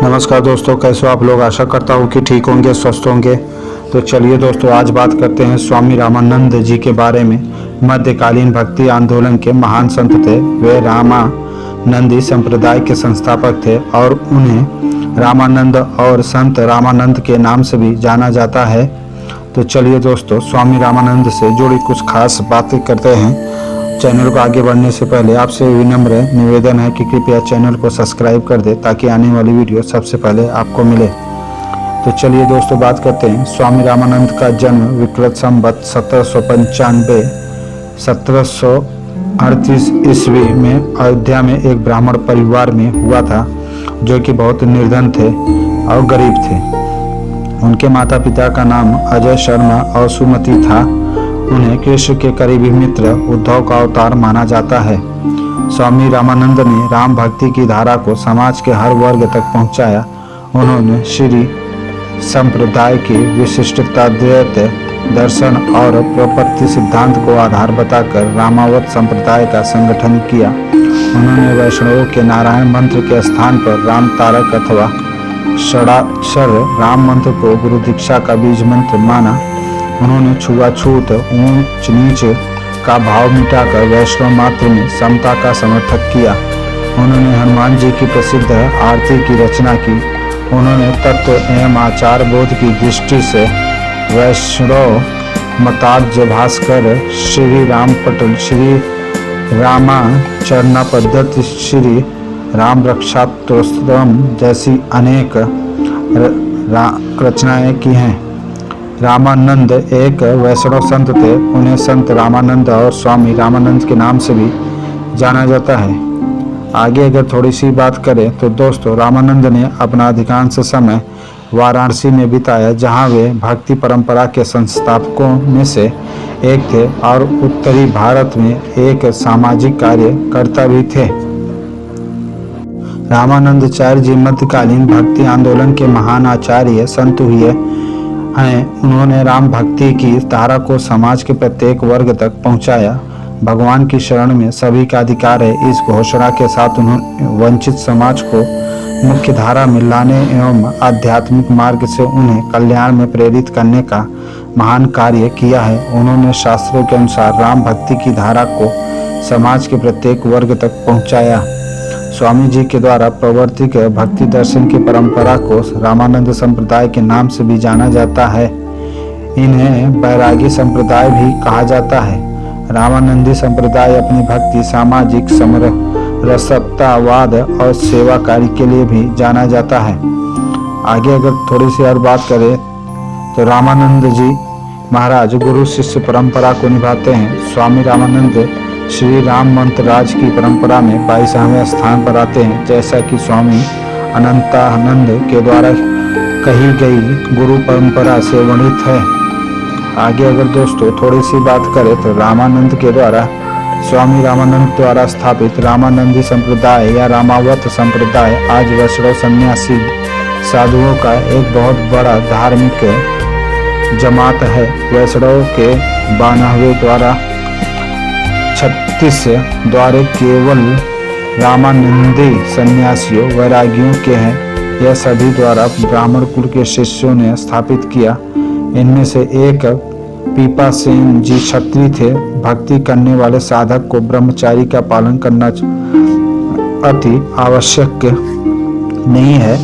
नमस्कार दोस्तों, कैसे हो आप लोग। आशा करता हूँ कि ठीक होंगे, स्वस्थ होंगे। तो चलिए दोस्तों, आज बात करते हैं स्वामी रामानंद जी के बारे में। मध्यकालीन भक्ति आंदोलन के महान संत थे। वे रामानंदी संप्रदाय के संस्थापक थे और उन्हें रामानंद और संत रामानंद के नाम से भी जाना जाता है। तो चलिए दोस्तों, स्वामी रामानंद से जुड़ी कुछ खास बातें करते हैं। चैनल को आगे बढ़ने से पहले आपसे विनम्र निवेदन है कि कृपया चैनल को सब्सक्राइब कर दें ताकि आने वाली वीडियो सबसे पहले आपको मिले। तो चलिए दोस्तों, बात करते हैं। स्वामी रामानंद का जन्म विक्रत संवत 1738 ईस्वी में अयोध्या में एक ब्राह्मण परिवार में हुआ था, जो कि बहुत निर्धन थे और गरीब थे। उनके माता पिता का नाम अजय शर्मा और सुमति था। उन्हें कृष्ण के करीबी मित्र उद्धव का अवतार माना जाता है। स्वामी रामानंद ने राम भक्ति की धारा को समाज के हर वर्ग तक पहुंचाया। उन्होंने श्री संप्रदाय की विशिष्टता, दर्शन और प्रपत्ति सिद्धांत को आधार बताकर रामावत संप्रदाय का संगठन किया। उन्होंने वैष्णवों के नारायण मंत्र के स्थान पर राम तारक अथवा षडाक्षर राम मंत्र को गुरु दीक्षा का बीज मंत्र माना। उन्होंने छुआछूत, ऊंच नीच का भाव मिटाकर वैष्णव मात्र में समता का समर्थक किया। उन्होंने हनुमान जी की प्रसिद्ध आरती की रचना की। उन्होंने तत्व एवं आचार बोध की दृष्टि से वैष्णव मतार्य भास्कर, श्री राम पटल, श्री रामाचरण पद्धति, श्री राम रक्षास्तोत्रम जैसी अनेक रचनाएं की हैं। रामानंद एक वैष्णव संत थे। उन्हें संत रामानंद और स्वामी रामानंद के नाम से भी जाना जाता है। आगे अगर थोड़ी सी बात करें तो दोस्तों, रामानंद ने अपना अधिकांश समय वाराणसी में बिताया, जहां वे भक्ति परंपरा के संस्थापकों में से एक थे और उत्तरी भारत में एक सामाजिक कार्यकर्ता भी थे। रामानंदाचार्य जी मध्यकालीन भक्ति आंदोलन के महान आचार्य संत हुए हैं। उन्होंने राम भक्ति की धारा को समाज के प्रत्येक वर्ग तक पहुंचाया। भगवान की शरण में सभी का अधिकार है, इस घोषणा के साथ उन्होंने वंचित समाज को मुख्य धारा में लाने एवं आध्यात्मिक मार्ग से उन्हें कल्याण में प्रेरित करने का महान कार्य किया है। उन्होंने शास्त्रों के अनुसार राम भक्ति की धारा को समाज के प्रत्येक वर्ग तक पहुंचाया। स्वामी जी के द्वारा प्रवर्तित भक्ति दर्शन की परंपरा को रामानंद संप्रदाय के नाम से भी जाना जाता है। इन्हें बैरागी संप्रदाय भी कहा जाता है। रामानंदी संप्रदाय अपनी भक्ति, सामाजिक समरसतावाद और सेवा कार्य के लिए भी जाना जाता है। आगे अगर थोड़ी सी और बात करें तो रामानंद जी महाराज गुरु शिष्य परंपरा को निभाते हैं। स्वामी रामानंद श्री राम मंत्र राज की परंपरा में 22वें स्थान पर आते हैं, जैसा कि स्वामी अनंतानंद के द्वारा कही गई गुरु परंपरा से वर्णित है। आगे अगर दोस्तों थोड़ी सी बात करें तो रामानंद के द्वारा स्वामी रामानंद द्वारा स्थापित रामानंदी संप्रदाय या रामावत संप्रदाय आज वैष्णव सन्यासी साधुओं का एक बहुत बड़ा धार्मिक जमात है। वैष्णव के 92 द्वारा 36 द्वारे केवल रामानंदी सन्यासियों वैरागियों के हैं। यह सभी द्वारा ब्राह्मण कुल के शिष्यों ने स्थापित किया। इनमें से एक पीपा सेन जी क्षत्रिय थे। भक्ति करने वाले साधक को ब्रह्मचारी का पालन करना अति आवश्यक नहीं है।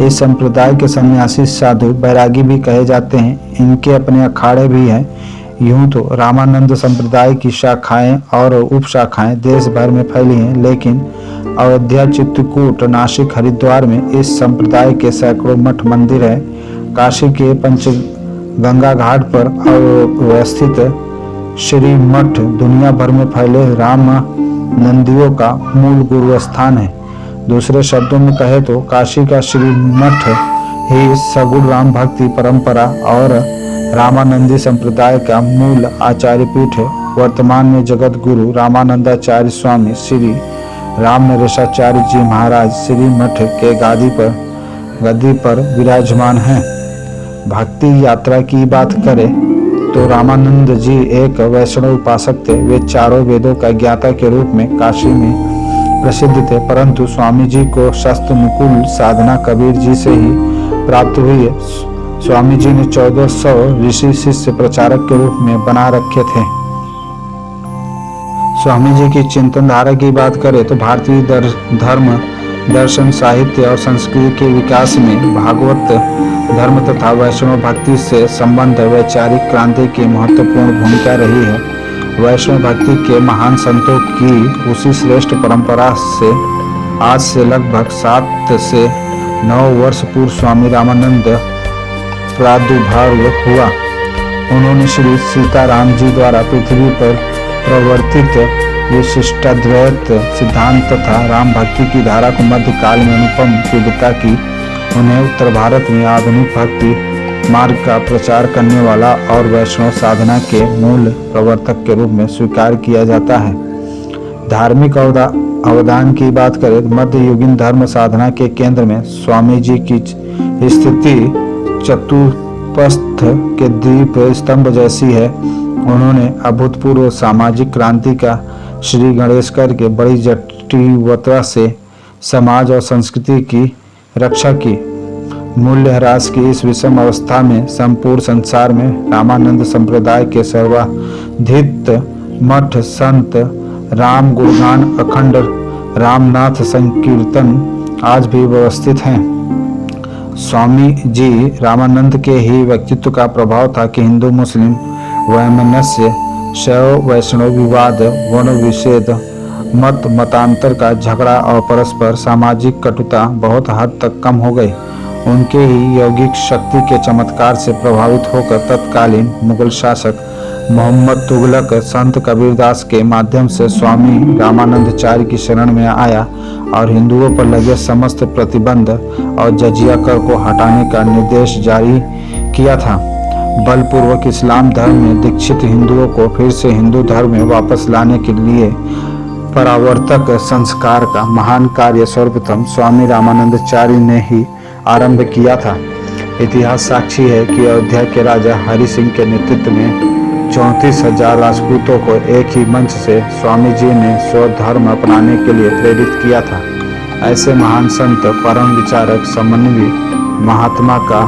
इस संप्रदाय के सन्यासी साधु बैरागी भी कहे जाते हैं। इनके अपने अखाड़े भी हैं। यूं तो रामानंद संप्रदाय की शाखाएं और उप शाखाएं देश भर में फैली हैं, लेकिन अयोध्या, चित्रकूट, नासिक, हरिद्वार में इस संप्रदाय के सैकड़ों मठ मंदिर हैं। काशी के पंचगंगा घाट पर अवस्थित श्री मठ दुनिया भर में फैले रामानंदियों का मूल गुरु स्थान है। दूसरे शब्दों में कहे तो काशी का श्री मठ ही सगुण राम भक्ति परंपरा और रामानंदी संप्रदाय का मूल आचार्य पीठ है। वर्तमान में जगत गुरु रामानंदाचार्य स्वामी श्री राम नरेशाचार्य जी महाराज श्री मठ के गद्दी पर विराजमान हैं। भक्ति यात्रा की बात करें तो रामानंद जी एक वैष्णव उपासक थे। वे चारों वेदों का ज्ञाता के रूप में काशी में प्रसिद्ध थे, परंतु स्वामी जी को शस्त्र मुकुल साधना कबीर जी से ही प्राप्त हुई है। स्वामी जी ने 1400 ऋषि शिष्य प्रचारक के रूप में बना रखे थे। स्वामी जी की चिंतन धारा की बात करें तो भारतीय धर्म, दर्शन, साहित्य और संस्कृति के विकास में भागवत धर्म तथा वैष्णव भक्ति से संबंध वैचारिक क्रांति की महत्वपूर्ण भूमिका रही है। वैष्णव भक्ति के महान संतों की उसी श्रेष्ठ परंपरा से आज से लगभग 7 से 9 वर्ष पूर्व स्वामी रामानंद प्रादुर्भाव हुआ। उन्होंने श्री सीताराम जी द्वारा पृथ्वी पर प्रवर्तित विशिष्टाद्वैत सिद्धांत तथा राम भक्ति की धारा को मध्यकाल में अनुपम तीव्रता की। उन्हें उत्तर भारत में आधुनिक भक्ति मार्ग का प्रचार करने वाला और वैष्णव साधना के मूल प्रवर्तक के रूप में स्वीकार किया जाता है। धार्मिक अवदान की बात करें तो मध्ययुगीन धर्म साधना के केंद्र में स्वामी जी की स्थिति चतुष्पथ के दीप स्तंभ जैसी है। उन्होंने अभूतपूर्व सामाजिक क्रांति का श्री गणेशकर के बड़ी जटिलता से समाज और संस्कृति की रक्षा की। मूल्यह्रास की इस विषम अवस्था में संपूर्ण संसार में रामानंद संप्रदाय के सर्वाधिक मठ संत राम गुणगान अखंड रामनाथ संकीर्तन आज भी व्यवस्थित हैं। स्वामी जी रामानंद के ही व्यक्तित्व का प्रभाव था कि हिंदू मुस्लिम वैमनस्य, शैव वैष्णव विवाद, वर्ण विषेद, मतांतर का झगड़ा और परस्पर सामाजिक कटुता बहुत हद तक कम हो गई। उनके ही यौगिक शक्ति के चमत्कार से प्रभावित होकर तत्कालीन मुगल शासक मोहम्मद तुगलक संत कबीरदास के माध्यम से स्वामी रामानंदाचार्य की शरण में आया और हिंदुओं पर लगे समस्त प्रतिबंध और जजिया कर को हटाने का निर्देश जारी किया था। बलपूर्वक इस्लाम धर्म में दीक्षित हिंदुओं को फिर से हिंदू धर्म में वापस लाने के लिए परावर्तक संस्कार का महान कार्य सर्वप्रथम स्वामी रामानंदाचार्य ने ही आरंभ किया था। इतिहास साक्षी है कि अयोध्या के राजा हरि सिंह के नेतृत्व में 34,000 राजपूतों को एक ही मंच से स्वामी जी ने स्वधर्म अपनाने के लिए प्रेरित किया था। ऐसे महान संत, परम विचारक, समन्वयी महात्मा का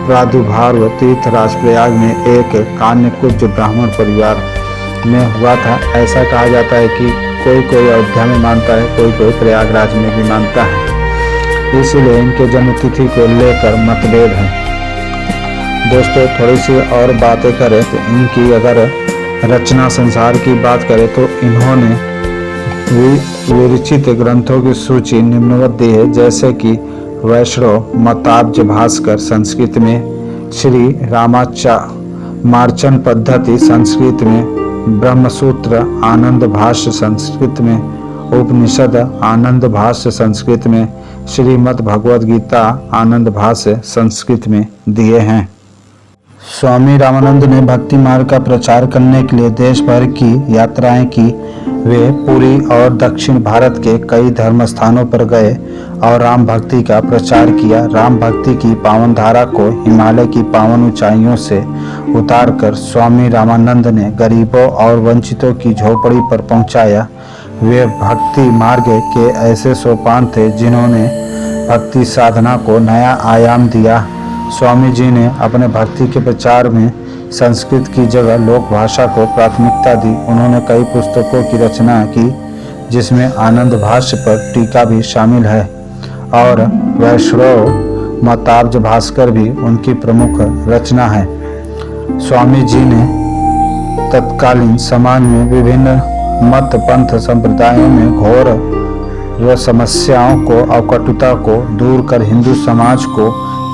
प्रादुर्भाव तीर्थराज प्रयाग में एक कान्यकुब्ज ब्राह्मण परिवार में हुआ था। ऐसा कहा जाता है कि कोई अयोध्या में मानता है, कोई प्रयागराज में भी मानता है। इसलिए इनके जन्मतिथि को लेकर मतभेद है। दोस्तों, थोड़ी सी और बातें करें तो इनकी अगर रचना संसार की बात करें तो इन्होंने विरचित ग्रंथों की सूची निम्नवत दी है, जैसे कि वैष्णव मताब्ज भास्कर संस्कृत में, श्री मार्चन पद्धति संस्कृत में, ब्रह्मसूत्र आनंद भाष्य संस्कृत में, उपनिषद आनंद भाष्य संस्कृत में, श्रीमद् भगवद गीता आनंद भाष्य संस्कृत में दिए हैं। स्वामी रामानंद ने भक्ति मार्ग का प्रचार करने के लिए देश भर की यात्राएं की। वे पूरी और दक्षिण भारत के कई धर्म स्थानों पर गए और राम भक्ति का प्रचार किया। राम भक्ति की पावन धारा को हिमालय की पावन ऊंचाइयों से उतारकर स्वामी रामानंद ने गरीबों और वंचितों की झोपड़ी पर पहुंचाया। वे भक्ति मार्ग के ऐसे सोपान थे जिन्होंने भक्ति साधना को नया आयाम दिया। स्वामी जी ने अपने भक्ति के प्रचार में संस्कृत की जगह लोक भाषा को प्राथमिकता दी। उन्होंने कई पुस्तकों की रचना की, जिसमें आनंद भाष्य पर टीका भी शामिल है और वैष्णव मताब्ज भास्कर भी उनकी प्रमुख रचना है। स्वामी जी ने तत्कालीन समाज में विभिन्न मत पंथ संप्रदायों में घोर समस्याओं को और कटुता को दूर कर हिंदू समाज को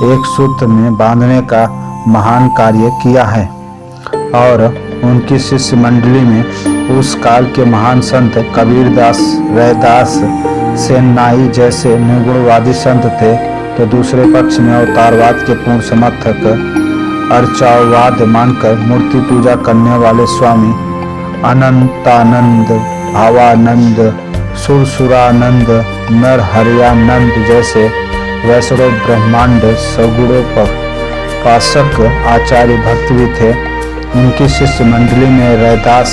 एक सूत्र में बांधने का महान कार्य किया है और उनकी शिष्य मंडली में उस काल के महान संत कबीरदास, रैदास, सेनाई जैसे निर्गुणवादी संत थे, तो दूसरे पक्ष में अवतारवाद के पूर्ण समर्थक अर्चावाद मानकर मूर्ति पूजा करने वाले स्वामी अनंतानंद, भावानंद, सुरसुरानंद, नरहरियानंद जैसे वैष्णव ब्रह्मांड सगुणोपासक आचार्य भक्त भी थे। उनकी शिष्य मंडली में रैदास,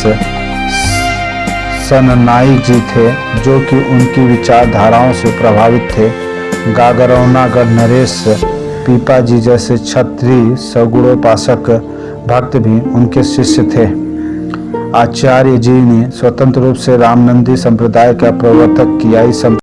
सननाई जी थे, जो कि उनकी विचारधाराओं से प्रभावित थे। गागरौनागढ़ नरेश पीपा जी जैसे क्षत्रिय सगुणोपासक भक्त भी उनके शिष्य थे। आचार्य जी ने स्वतंत्र रूप से रामनंदी संप्रदाय का प्रवर्तक किया। इस